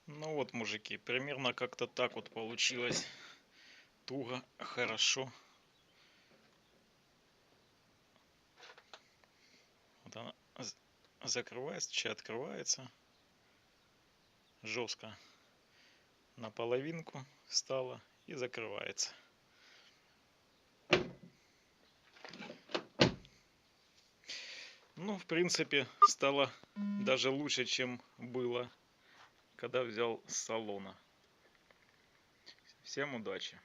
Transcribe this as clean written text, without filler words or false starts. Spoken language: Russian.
Ну вот, мужики, примерно как-то так вот получилось. Туго, хорошо. Вот она закрывается, чи открывается. Жестко на половинку стала и закрывается. Ну, в принципе, стало даже лучше, чем было, когда взял с салона. Всем удачи!